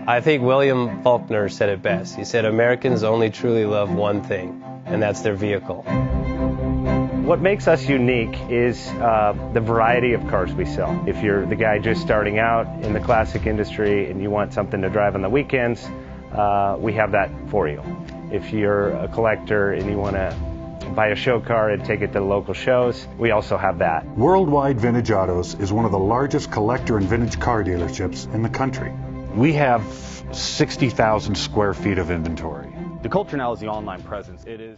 I think William Faulkner said it best. He said, Americans only truly love one thing, and that's their vehicle. What makes us unique is the variety of cars we sell. If you're the guy just starting out in the classic industry and you want something to drive on the weekends, we have that for you. If you're a collector and you want to buy a show car and take it to the local shows, we also have that. Worldwide Vintage Autos is one of the largest collector and vintage car dealerships in the country. We have 60,000 square feet of inventory. The culture now is the online presence. It is.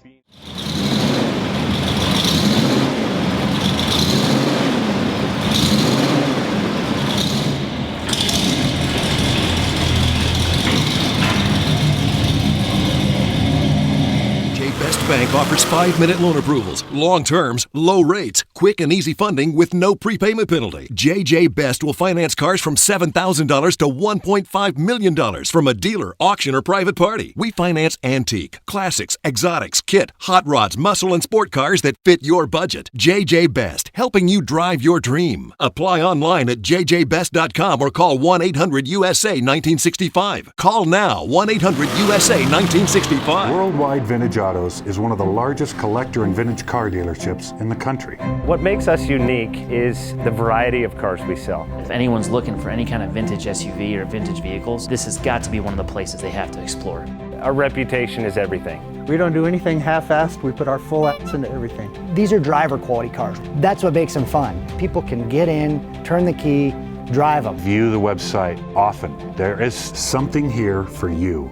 Best Bank offers 5-minute loan approvals, long terms, low rates, quick and easy funding with no prepayment penalty. JJ Best will finance cars from $7,000 to $1.5 million from a dealer, auction, or private party. We finance antique, classics, exotics, kit, hot rods, muscle, and sport cars that fit your budget. JJ Best, helping you drive your dream. Apply online at jjbest.com or call 1-800-USA-1965. Call now, 1-800-USA-1965. Worldwide Vintage Autos is one of the largest collector and vintage car dealerships in the country. What makes us unique is the variety of cars we sell. If anyone's looking for any kind of vintage SUV or vintage vehicles, this has got to be one of the places they have to explore. Our reputation is everything. We don't do anything half-assed. We put our full ass into everything. These are driver quality cars. That's what makes them fun. People can get in, turn the key, drive them. View the website often. There is something here for you.